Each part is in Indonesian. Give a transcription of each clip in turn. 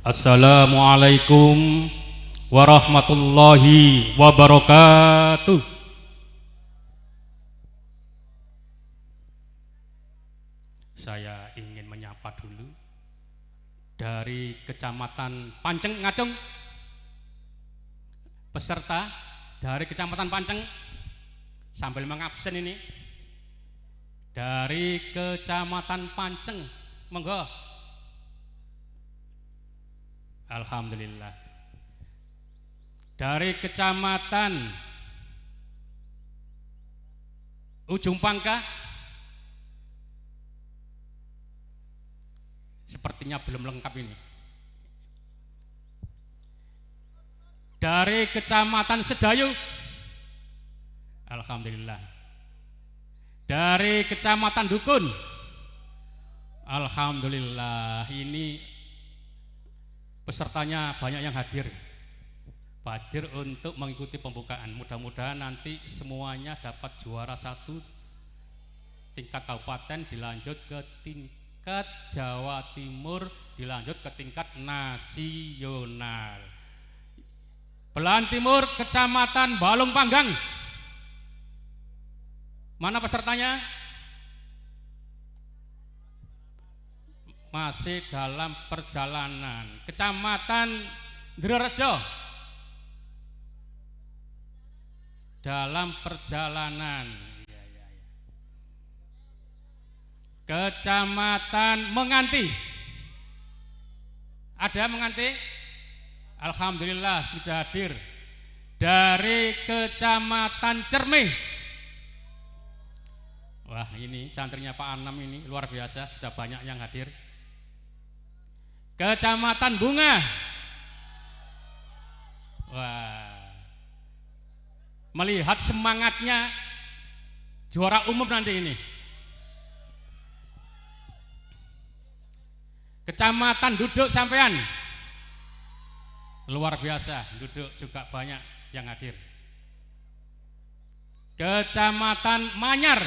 Assalamualaikum warahmatullahi wabarakatuh. Saya ingin menyapa dulu dari Kecamatan Panceng Ngacung, peserta dari Kecamatan Panceng sambil mengabsen ini dari Kecamatan Panceng, monggo. Alhamdulillah. Dari Kecamatan Ujung Pangkah sepertinya belum lengkap ini. Dari Kecamatan Sedayu, alhamdulillah. Dari Kecamatan Dukun, alhamdulillah. Ini pesertanya banyak yang hadir untuk mengikuti pembukaan. Mudah-mudahan nanti semuanya dapat juara 1 tingkat kabupaten, dilanjut ke tingkat Jawa Timur, dilanjut ke tingkat nasional. Belahan Timur, Kecamatan Balung Panggang. Mana pesertanya? Masih dalam perjalanan. Kecamatan Drerejo dalam perjalanan. Kecamatan Menganti, ada Menganti? Alhamdulillah sudah hadir. Dari Kecamatan Cermih, wah ini santrinya Pak Anam ini luar biasa, sudah banyak yang hadir. Kecamatan Bunga, wah, melihat semangatnya juara umum nanti ini. Kecamatan Duduk sampean, luar biasa, Duduk juga banyak yang hadir. Kecamatan Manyar,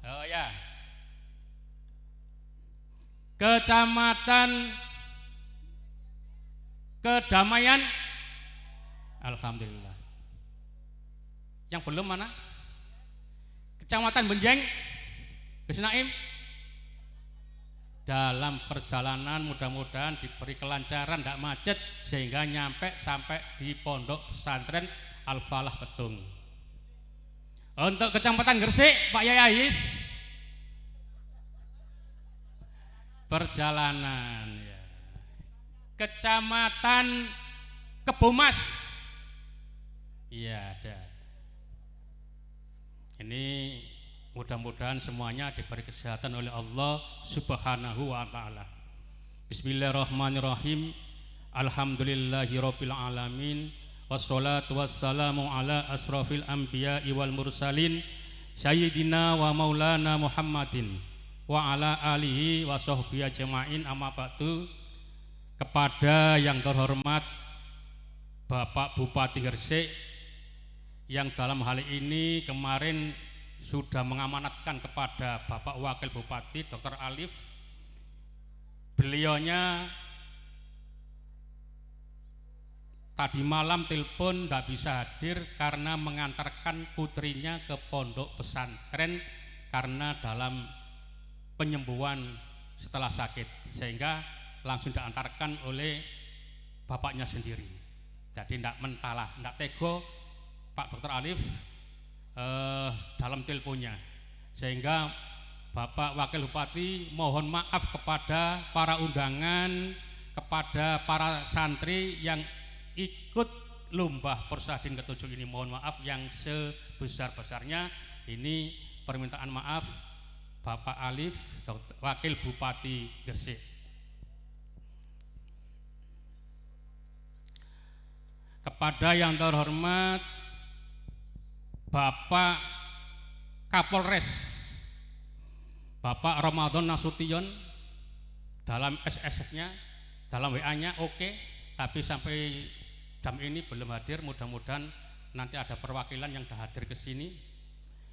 oh ya. Kecamatan Kedamaian, alhamdulillah. Yang belum mana? Kecamatan Benjeng, Gus Naim. Dalam perjalanan mudah-mudahan diberi kelancaran, tidak macet sehingga nyampe sampai di Pondok Pesantren Al-Falah Betung. Untuk Kecamatan Gresik, Pak Yayis, perjalanan ya. Kecamatan Kebomas, iya ada. Ini mudah-mudahan semuanya diberi kesehatan oleh Allah Subhanahu wa ta'ala. Bismillahirrahmanirrahim. Alhamdulillahirabbil alamin. Wassalatu wassalamu ala asrafil anbiya'i wal mursalin sayyidina wa maulana Muhammadin wa ala alihi wa sahbihi ajma'in, amma ba'du. Kepada yang terhormat Bapak Bupati Gresik yang dalam hal ini kemarin sudah mengamanatkan kepada Bapak Wakil Bupati Dr. Alif, beliaunya tadi malam telepon tidak bisa hadir karena mengantarkan putrinya ke pondok pesantren karena dalam penyembuhan setelah sakit, sehingga langsung diantarkan oleh bapaknya sendiri. Jadi tidak mentalah, tidak tego Pak Dr. Alif dalam teleponnya, sehingga Bapak Wakil Bupati mohon maaf kepada para undangan, kepada para santri yang ikut lomba Porsadin ke-7 ini, mohon maaf yang sebesar-besarnya. Ini permintaan maaf Bapak Alif, Wakil Bupati Gresik. Kepada yang terhormat Bapak Kapolres Bapak Ramadan Nasution, dalam SS-nya, dalam WA-nya oke, tapi sampai jam ini belum hadir. Mudah-mudahan nanti ada perwakilan yang sudah hadir ke sini.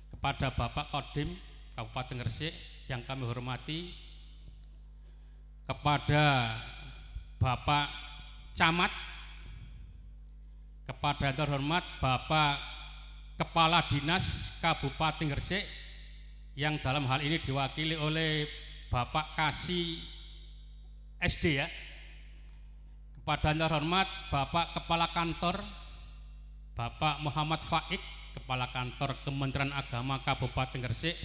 Kepada Bapak Kodim Kabupaten Gresik yang kami hormati, kepada Bapak Camat, kepada yang terhormat Bapak Kepala Dinas Kabupaten Gresik yang dalam hal ini diwakili oleh Bapak Kasih SD ya, kepada yang terhormat Bapak Kepala Kantor Bapak Muhammad Faik, Kepala Kantor Kementerian Agama Kabupaten Gresik.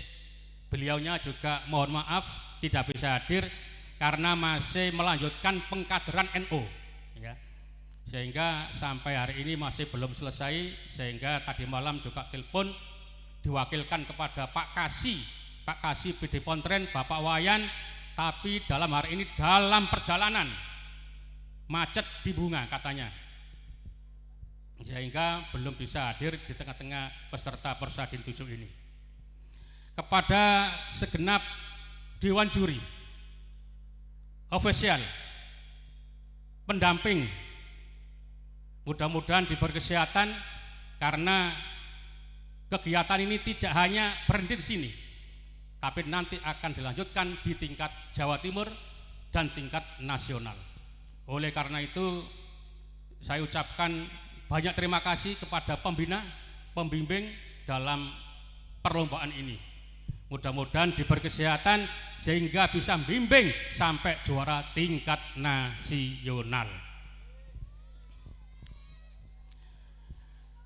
Beliaunya juga mohon maaf tidak bisa hadir karena masih melanjutkan pengkaderan NU ya. Sehingga sampai hari ini masih belum selesai, sehingga tadi malam juga telepon diwakilkan kepada Pak Kasih PD Pontren, Bapak Wayan, tapi dalam hari ini dalam perjalanan macet di Bunga katanya, sehingga belum bisa hadir di tengah-tengah peserta Porsadin 7 ini. Kepada segenap Dewan Juri, ofisial, pendamping, mudah-mudahan diberi kesehatan karena kegiatan ini tidak hanya berhenti di sini, tapi nanti akan dilanjutkan di tingkat Jawa Timur dan tingkat nasional. Oleh karena itu saya ucapkan banyak terima kasih kepada pembina, pembimbing dalam perlombaan ini. Mudah-mudahan diberi kesehatan sehingga bisa membimbing sampai juara tingkat nasional.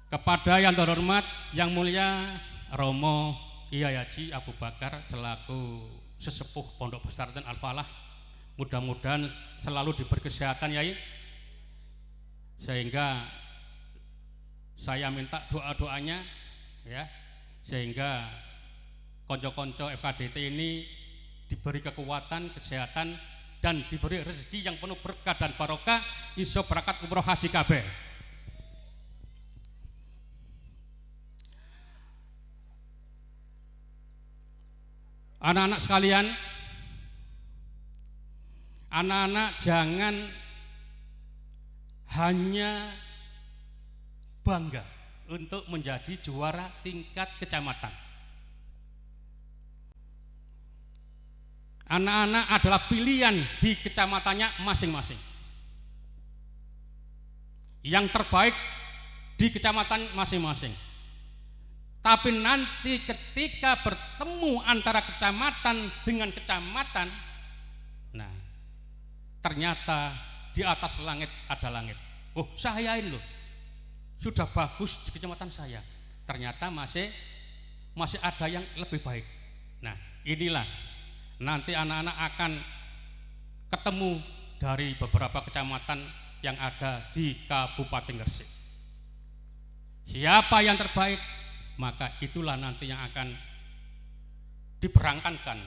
Kepada yang terhormat, yang mulia Romo Kiai Haji Abu Bakar selaku sesepuh Pondok Pesantren Al-Falah, mudah-mudahan selalu diberi kesehatan Yai, sehingga saya minta doa-doanya ya, sehingga konco-konco FKDT ini diberi kekuatan, kesehatan, dan diberi rezeki yang penuh berkah dan barokah, iso berangkat umroh haji kabeh. Anak-anak sekalian, anak-anak jangan hanya bangga untuk menjadi juara tingkat kecamatan. Anak-anak adalah pilihan di kecamatannya masing-masing. Yang terbaik di kecamatan masing-masing. Tapi nanti ketika bertemu antara kecamatan dengan kecamatan, nah ternyata di atas langit ada langit. Oh, saya ini loh sudah bagus di kecamatan saya, ternyata masih ada yang lebih baik. Nah inilah nanti anak-anak akan ketemu dari beberapa kecamatan yang ada di Kabupaten Gresik. Siapa yang terbaik, maka itulah nanti yang akan diberangkatkan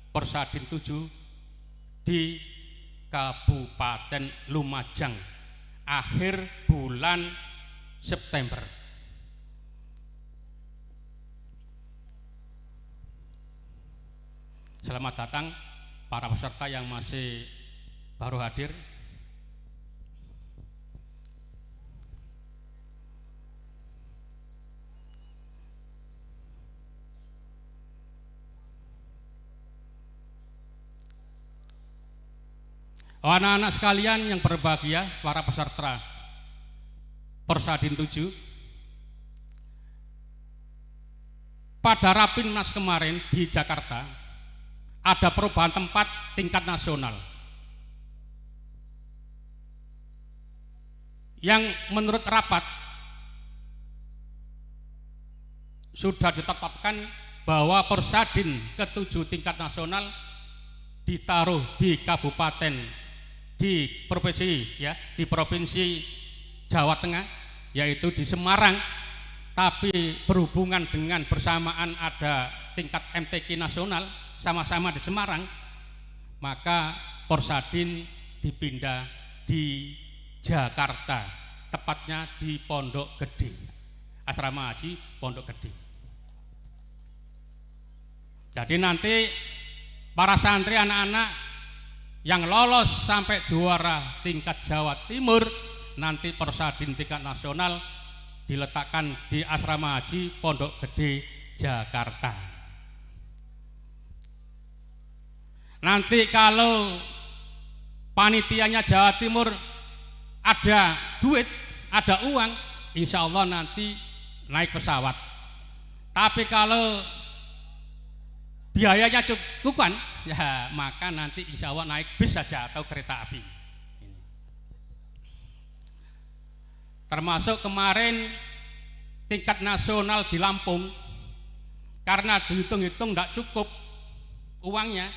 Porsadin 7 di Kabupaten Lumajang akhir bulan September. Selamat datang para peserta yang masih baru hadir. Anak-anak sekalian yang berbahagia, para peserta Porsadin 7, pada Rapimnas kemarin di Jakarta ada perubahan tempat tingkat nasional yang menurut rapat sudah ditetapkan bahwa Porsadin ke-7 tingkat nasional ditaruh di kabupaten, di provinsi ya, di provinsi Jawa Tengah, yaitu di Semarang. Tapi berhubungan dengan bersamaan ada tingkat MTQ nasional sama-sama di Semarang, maka Porsadin dipindah di Jakarta, tepatnya di Pondok Gede, Asrama Haji Pondok Gede. Jadi nanti para santri anak-anak yang lolos sampai juara tingkat Jawa Timur, nanti Porsadin tingkat nasional diletakkan di Asrama Haji Pondok Gede, Jakarta. Nanti kalau panitianya Jawa Timur ada duit, ada uang, insya Allah nanti naik pesawat. Tapi kalau biayanya cukupan, ya maka nanti insya Allah naik bis saja atau kereta api. Termasuk kemarin tingkat nasional di Lampung, karena dihitung-hitung tidak cukup uangnya,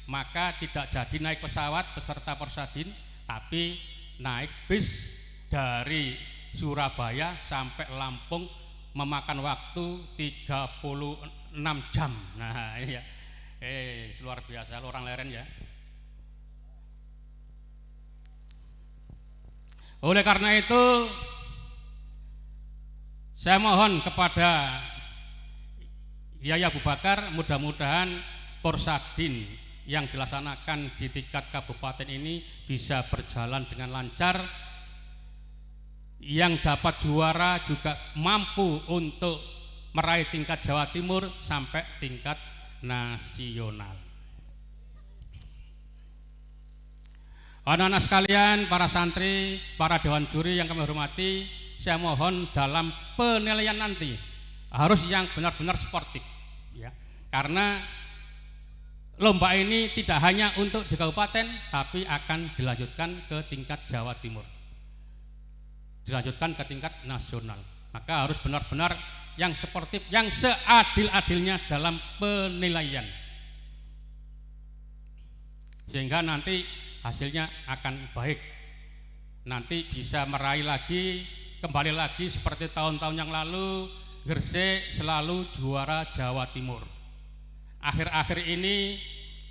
maka tidak jadi naik pesawat peserta Porsadin, tapi naik bis dari Surabaya sampai Lampung memakan waktu 36 jam. Nah ini ya, luar biasa, orang leren ya. Oleh karena itu saya mohon kepada Yai Abu Bakar, mudah-mudahan Porsadin yang dilaksanakan di tingkat kabupaten ini bisa berjalan dengan lancar. Yang dapat juara juga mampu untuk meraih tingkat Jawa Timur sampai tingkat nasional. Anak-anak sekalian, para santri, para dewan juri yang kami hormati, saya mohon dalam penilaian nanti harus yang benar-benar sportif, ya. Karena lomba ini tidak hanya untuk di kabupaten, tapi akan dilanjutkan ke tingkat Jawa Timur, dilanjutkan ke tingkat nasional. Maka harus benar-benar yang sportif, yang seadil-adilnya dalam penilaian, sehingga nanti hasilnya akan baik. Nanti bisa meraih lagi, kembali lagi seperti tahun-tahun yang lalu, Gresik selalu juara Jawa Timur. Akhir-akhir ini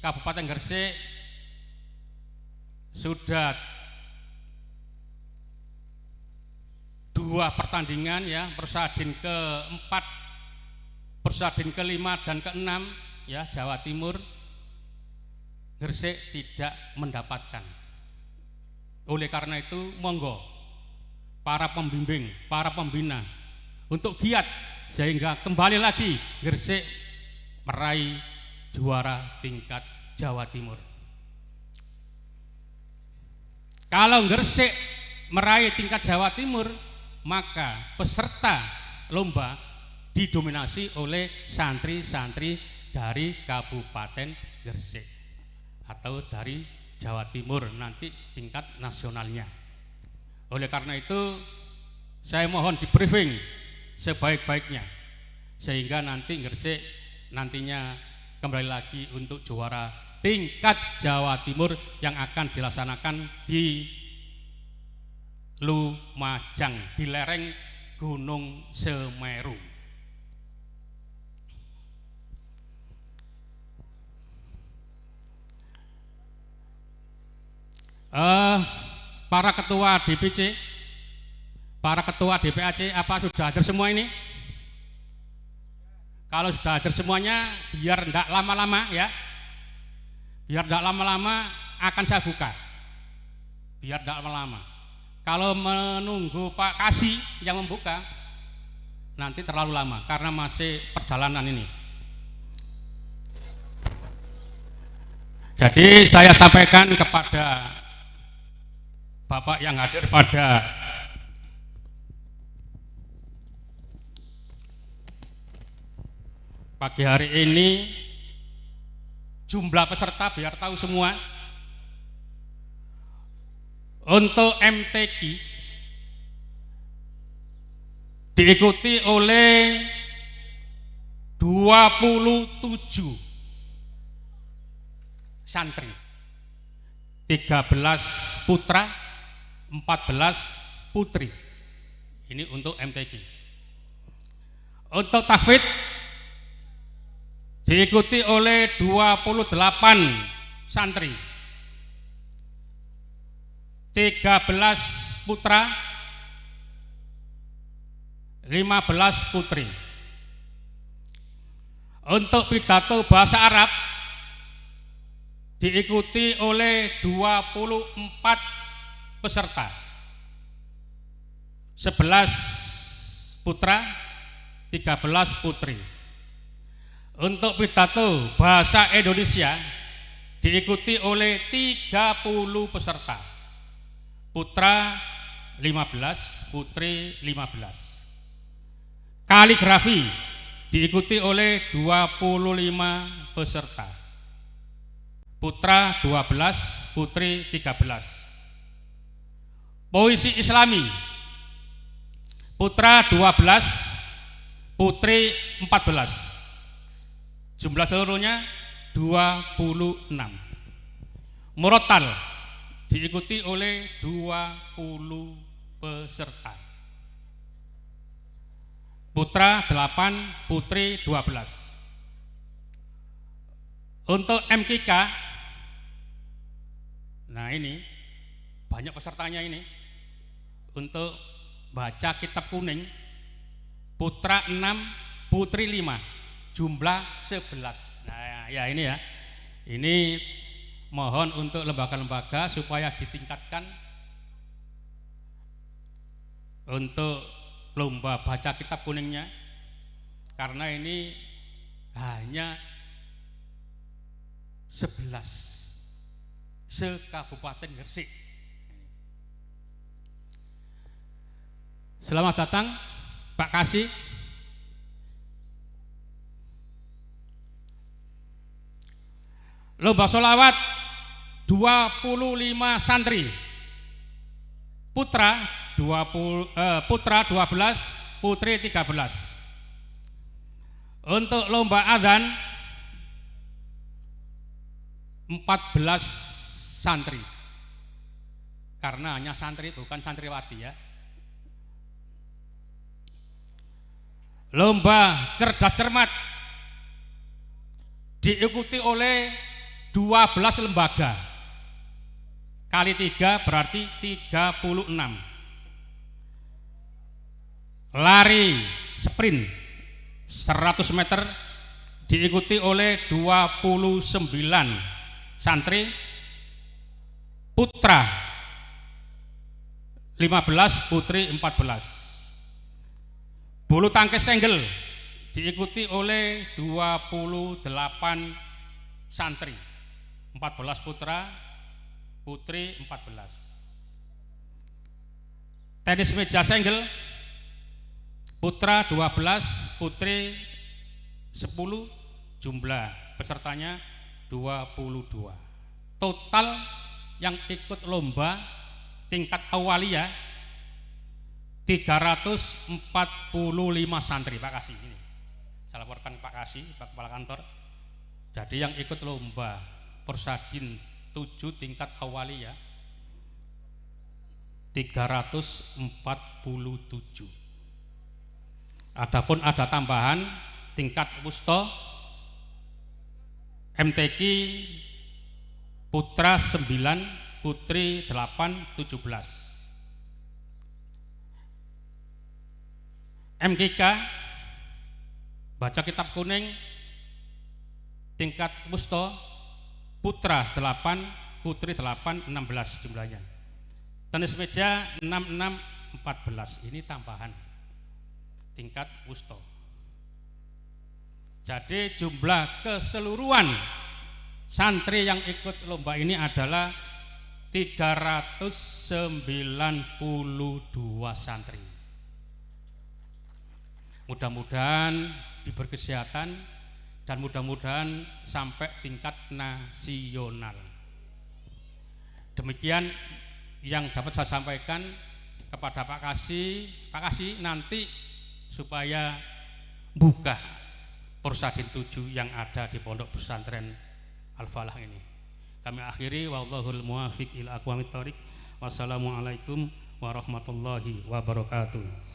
Kabupaten Gresik sudah 2 pertandingan, ya, Porsadin ke-4, Porsadin ke-5 dan ke-6, ya, Jawa Timur, Gresik tidak mendapatkan. Oleh karena itu monggo para pembimbing, para pembina untuk giat sehingga kembali lagi Gresik meraih juara tingkat Jawa Timur. Kalau Gresik meraih tingkat Jawa Timur, maka peserta lomba didominasi oleh santri-santri dari Kabupaten Gresik atau dari Jawa Timur nanti tingkat nasionalnya. Oleh karena itu saya mohon di briefing sebaik-baiknya sehingga nanti Gresik nantinya kembali lagi untuk juara tingkat Jawa Timur yang akan dilaksanakan di Lumajang, di lereng Gunung Semeru. Para ketua DPC, para ketua DPAC, apa sudah hadir semua ini? Kalau sudah hadir semuanya, biar tidak lama-lama, ya, biar tidak lama-lama akan saya buka, biar tidak lama-lama. Kalau menunggu Pak Kasih yang membuka, nanti terlalu lama karena masih perjalanan ini. Jadi saya sampaikan kepada Bapak yang hadir pada pagi hari ini, jumlah peserta biar tahu semua. Untuk MTQ diikuti oleh 27 santri, 13 putra, 14 putri. Ini untuk MTQ. Untuk tahfidz diikuti oleh 28 santri, 13 putra, 15 putri. Untuk pidato bahasa Arab diikuti oleh 24 peserta, 11 putra, 13 putri. Untuk pidato bahasa Indonesia diikuti oleh 30 peserta. Putra 15, putri 15. Kaligrafi diikuti oleh 25 peserta. Putra 12, putri 13. Puisi Islami, putra 12, putri 14. Jumlah seluruhnya 26. Murotal diikuti oleh 20 peserta. Putra 8, putri 12. Untuk MKK, nah ini banyak pesertanya ini. Untuk baca kitab kuning, putra 6, putri 5, jumlah 11. Nah ya ini ya, ini mohon untuk lembaga-lembaga supaya ditingkatkan untuk lomba baca kitab kuningnya, karena ini hanya 11 se-Kabupaten Gresik. Selamat datang Pak Kasih. Lomba sholawat 25 santri, putra 12, putri 13. Untuk lomba adzan 14 santri, karena hanya santri bukan santriwati ya. Lomba cerdas cermat diikuti oleh 12 lembaga, kali 3 berarti 36. Lari sprint 100 meter diikuti oleh 29 santri, putra 15, putri 14. Bulu tangkis single diikuti oleh 28 santri, 14 putra, putri 14. Tenis meja single, putra 12, putri 10, jumlah pesertanya 22. Total yang ikut lomba tingkat awaliyah 345 santri. Pak Kasih ini saya laporkan Pak Kasih, Pak Kepala Kantor. Jadi yang ikut lomba Porsadin 7 tingkat awaliyah 347. Adapun ada tambahan tingkat wusta MTQ putra 9, putri 8, 17. MKK baca kitab kuning tingkat wusta putra 8, putri 8, 16 jumlahnya. Tenis meja 66, 14. Ini tambahan tingkat wusta. Jadi jumlah keseluruhan santri yang ikut lomba ini adalah 392 santri. Mudah-mudahan diberi kesehatan dan mudah-mudahan sampai tingkat nasional. Demikian yang dapat saya sampaikan kepada Pak Kasih. Pak Kasih nanti supaya buka Porsadin 7 yang ada di Pondok Pesantren Al-Falah ini. Kami akhiri, wallahul muwaffiq ila aqwamit thoriq. Wassalamualaikum warahmatullahi wabarakatuh.